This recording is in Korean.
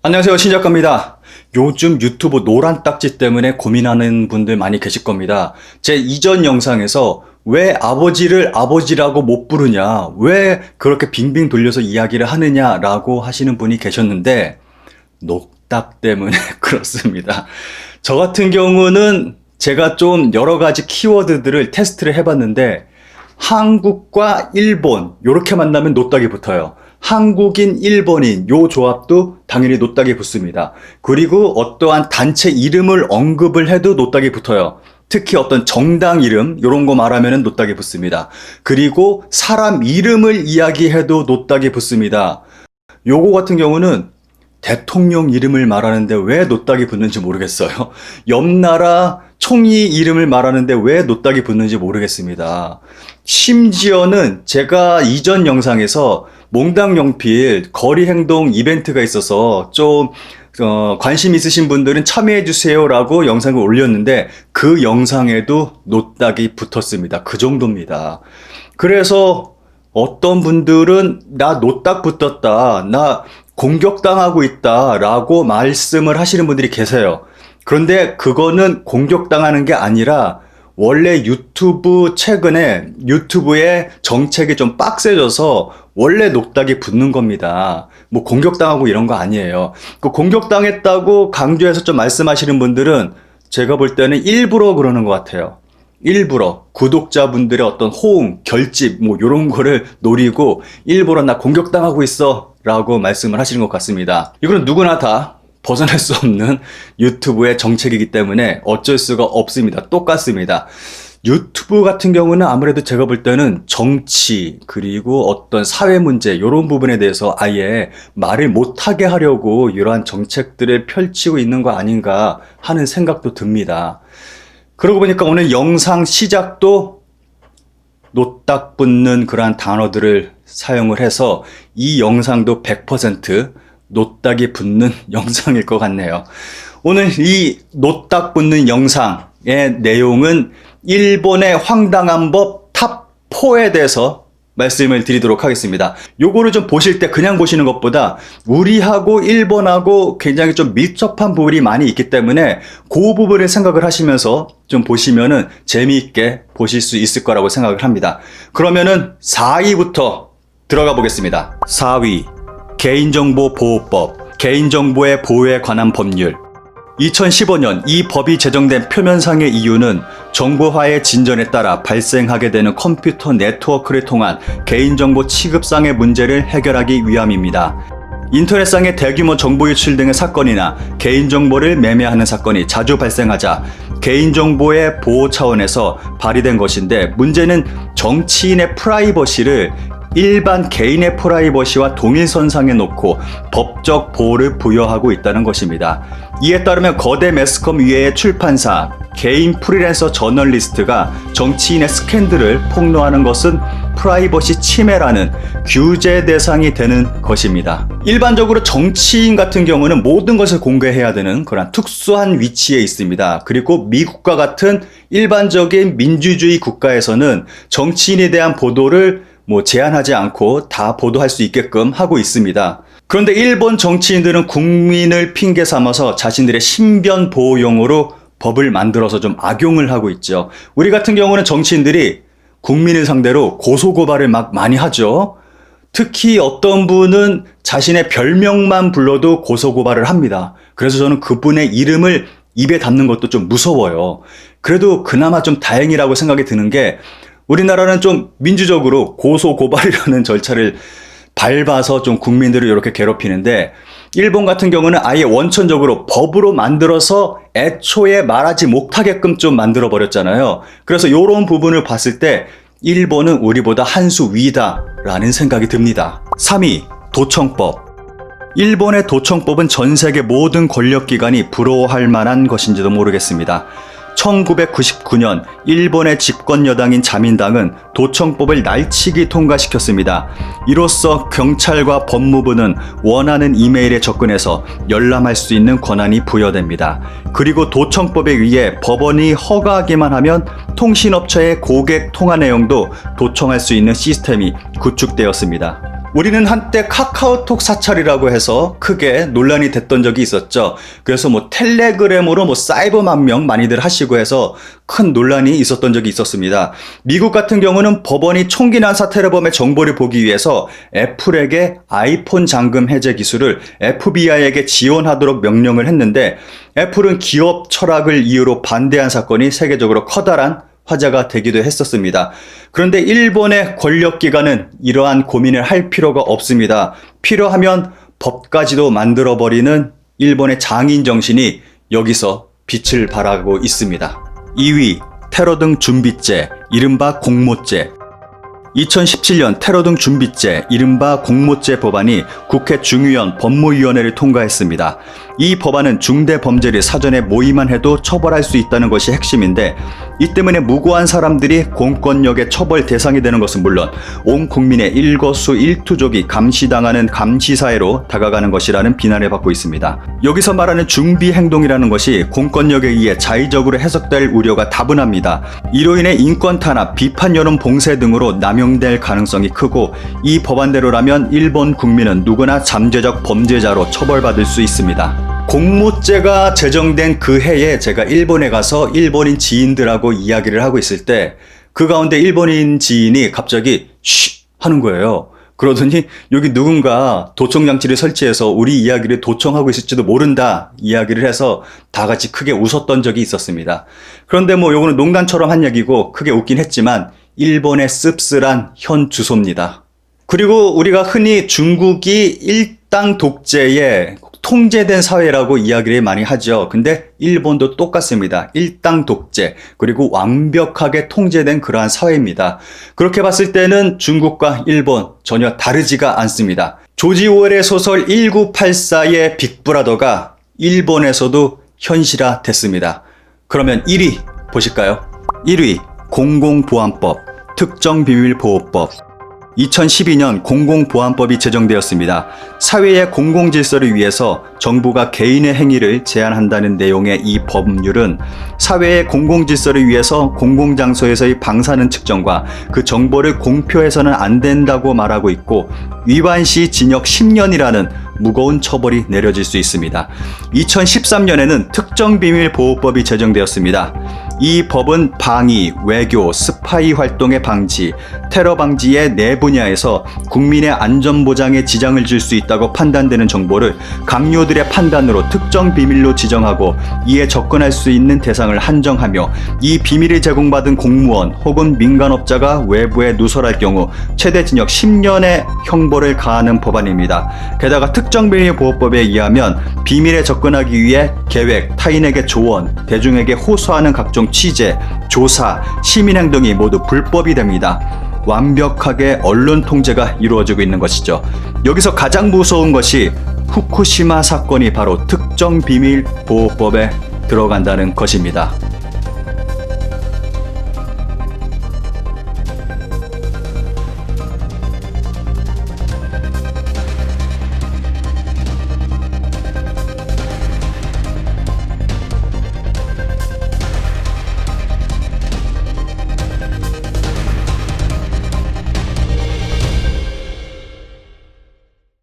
안녕하세요, 신작가입니다. 요즘 유튜브 노란 딱지 때문에 고민하는 분들 많이 계실 겁니다. 제 이전 영상에서 왜 아버지를 아버지라고 못 부르냐, 왜 그렇게 빙빙 돌려서 이야기를 하느냐라고 하시는 분이 계셨는데 녹딱 때문에 그렇습니다. 저 같은 경우는 제가 좀 여러 가지 키워드들을 테스트를 해봤는데 한국과 일본 이렇게 만나면 노딱이 붙어요. 한국인, 일본인 요 조합도 당연히 노딱이 붙습니다. 그리고 어떠한 단체 이름을 언급을 해도 노딱이 붙어요. 특히 어떤 정당 이름 이런 거 말하면 노딱이 붙습니다. 그리고 사람 이름을 이야기해도 노딱이 붙습니다. 요거 같은 경우는 대통령 이름을 말하는데 왜 노딱이 붙는지 모르겠어요. 옆 나라 총리 이름을 말하는데 왜 노딱이 붙는지 모르겠습니다. 심지어는 제가 이전 영상에서 몽당연필 거리행동 이벤트가 있어서 좀 관심 있으신 분들은 참여해주세요 라고 영상을 올렸는데 그 영상에도 노딱이 붙었습니다. 그 정도입니다. 그래서 어떤 분들은 나 노딱 붙었다, 나 공격당하고 있다 라고 말씀을 하시는 분들이 계세요. 그런데 그거는 공격당하는 게 아니라 원래 최근에 유튜브의 정책이 좀 빡세져서 원래 노딱이 붙는 겁니다. 뭐 공격당하고 이런 거 아니에요. 그 공격당했다고 강조해서 좀 말씀하시는 분들은 제가 볼 때는 일부러 그러는 것 같아요. 일부러 구독자분들의 어떤 호응, 결집 뭐 이런 거를 노리고 일부러 나 공격당하고 있어 라고 말씀을 하시는 것 같습니다. 이거는 누구나 다 벗어날 수 없는 유튜브의 정책이기 때문에 어쩔 수가 없습니다. 똑같습니다. 유튜브 같은 경우는 아무래도 제가 볼 때는 정치 그리고 어떤 사회 문제 이런 부분에 대해서 아예 말을 못하게 하려고 이러한 정책들을 펼치고 있는 거 아닌가 하는 생각도 듭니다. 그러고 보니까 오늘 영상 시작도 노딱 붙는 그러한 단어들을 사용을 해서 이 영상도 100% 노딱이 붙는 영상일 것 같네요. 오늘 이 노딱 붙는 영상의 내용은 일본의 황당한 법 탑 4에 대해서 말씀을 드리도록 하겠습니다. 요거를 좀 보실 때 그냥 보시는 것보다 우리하고 일본하고 굉장히 좀 밀접한 부분이 많이 있기 때문에 그 부분을 생각을 하시면서 좀 보시면은 재미있게 보실 수 있을 거라고 생각을 합니다. 그러면은 4위부터 들어가 보겠습니다. 4위 개인정보보호법, 개인정보의 보호에 관한 법률. 2015년 이 법이 제정된 표면상의 이유는 정보화의 진전에 따라 발생하게 되는 컴퓨터 네트워크를 통한 개인정보 취급상의 문제를 해결하기 위함입니다. 인터넷상의 대규모 정보 유출 등의 사건이나 개인정보를 매매하는 사건이 자주 발생하자 개인정보의 보호 차원에서 발의된 것인데 문제는 정치인의 프라이버시를 일반 개인의 프라이버시와 동일선상에 놓고 법적 보호를 부여하고 있다는 것입니다. 이에 따르면 거대 매스컴 위의 출판사, 개인 프리랜서 저널리스트가 정치인의 스캔들을 폭로하는 것은 프라이버시 침해라는 규제 대상이 되는 것입니다. 일반적으로 정치인 같은 경우는 모든 것을 공개해야 되는 그런 특수한 위치에 있습니다. 그리고 미국과 같은 일반적인 민주주의 국가에서는 정치인에 대한 보도를 제한하지 않고 다 보도할 수 있게끔 하고 있습니다. 그런데 일본 정치인들은 국민을 핑계 삼아서 자신들의 신변 보호용으로 법을 만들어서 좀 악용을 하고 있죠. 우리 같은 경우는 정치인들이 국민을 상대로 고소고발을 막 많이 하죠. 특히 어떤 분은 자신의 별명만 불러도 고소고발을 합니다. 그래서 저는 그분의 이름을 입에 담는 것도 좀 무서워요. 그래도 그나마 좀 다행이라고 생각이 드는 게 우리나라는 좀 민주적으로 고소고발이라는 절차를 밟아서 좀 국민들을 이렇게 괴롭히는데 일본 같은 경우는 아예 원천적으로 법으로 만들어서 애초에 말하지 못하게끔 좀 만들어 버렸잖아요. 그래서 이런 부분을 봤을 때 일본은 우리보다 한 수 위다라는 생각이 듭니다. 3위 도청법. 일본의 도청법은 전 세계 모든 권력기관이 부러워할 만한 것인지도 모르겠습니다. 1999년 일본의 집권 여당인 자민당은 도청법을 날치기 통과시켰습니다. 이로써 경찰과 법무부는 원하는 이메일에 접근해서 열람할 수 있는 권한이 부여됩니다. 그리고 도청법에 의해 법원이 허가하기만 하면 통신업체의 고객 통화 내용도 도청할 수 있는 시스템이 구축되었습니다. 우리는 한때 카카오톡 사찰이라고 해서 크게 논란이 됐던 적이 있었죠. 그래서 뭐 텔레그램으로 뭐 사이버 망명 많이들 하시고 해서 큰 논란이 있었던 적이 있었습니다. 미국 같은 경우는 법원이 총기 난사 테러범의 정보를 보기 위해서 애플에게 아이폰 잠금 해제 기술을 FBI에게 지원하도록 명령을 했는데 애플은 기업 철학을 이유로 반대한 사건이 세계적으로 커다란 화제가 되기도 했었습니다. 그런데 일본의 권력기관은 이러한 고민을 할 필요가 없습니다. 필요하면 법까지도 만들어버리는 일본의 장인 정신이 여기서 빛을 발하고 있습니다. 2위, 테러 등 준비죄, 이른바 공모죄. 2017년 테러 등 준비죄, 이른바 공모죄 법안이 국회 중의원 법무위원회를 통과했습니다. 이 법안은 중대 범죄를 사전에 모의만 해도 처벌할 수 있다는 것이 핵심인데 이 때문에 무고한 사람들이 공권력의 처벌 대상이 되는 것은 물론 온 국민의 일거수일투족이 감시당하는 감시사회로 다가가는 것이라는 비난을 받고 있습니다. 여기서 말하는 준비 행동이라는 것이 공권력에 의해 자의적으로 해석될 우려가 다분합니다. 이로 인해 인권 탄압, 비판 여론 봉쇄 등으로 남용될 가능성이 크고 이 법안대로라면 일본 국민은 누구나 잠재적 범죄자로 처벌받을 수 있습니다. 공모죄가 제정된 그 해에 제가 일본에 가서 일본인 지인들하고 이야기를 하고 있을 때 그 가운데 일본인 지인이 갑자기 쉬 하는 거예요. 그러더니 여기 누군가 도청장치를 설치해서 우리 이야기를 도청하고 있을지도 모른다 이야기를 해서 다 같이 크게 웃었던 적이 있었습니다. 그런데 뭐 요거는 농담처럼 한 얘기고 크게 웃긴 했지만 일본의 씁쓸한 현 주소입니다. 그리고 우리가 흔히 중국이 일당 독재의 통제된 사회라고 이야기를 많이 하죠. 근데 일본도 똑같습니다. 일당 독재, 그리고 완벽하게 통제된 그러한 사회입니다. 그렇게 봤을 때는 중국과 일본 전혀 다르지가 않습니다. 조지 오웰의 소설 1984의 빅브라더가 일본에서도 현실화 됐습니다. 그러면 1위 보실까요? 1위 공공보안법, 특정비밀보호법. 2012년 공공보안법이 제정되었습니다. 사회의 공공질서를 위해서 정부가 개인의 행위를 제한한다는 내용의 이 법률은 사회의 공공질서를 위해서 공공장소에서의 방사능 측정과 그 정보를 공표해서는 안 된다고 말하고 있고 위반 시 징역 10년이라는 무거운 처벌이 내려질 수 있습니다. 2013년에는 특정비밀보호법이 제정되었습니다. 이 법은 방위, 외교, 스파이 활동의 방지, 테러 방지의 네 분야에서 국민의 안전보장에 지장을 줄 수 있다고 판단되는 정보를 강요들의 판단으로 특정 비밀로 지정하고 이에 접근할 수 있는 대상을 한정하며 이 비밀을 제공받은 공무원 혹은 민간업자가 외부에 누설할 경우 최대 징역 10년의 형벌을 가하는 법안입니다. 게다가 특정비밀보호법에 의하면 비밀에 접근하기 위해 계획, 타인에게 조언, 대중에게 호소하는 각종 취재, 조사, 시민행동이 모두 불법이 됩니다. 완벽하게 언론 통제가 이루어지고 있는 것이죠. 여기서 가장 무서운 것이 후쿠시마 사건이 바로 특정비밀보호법에 들어간다는 것입니다.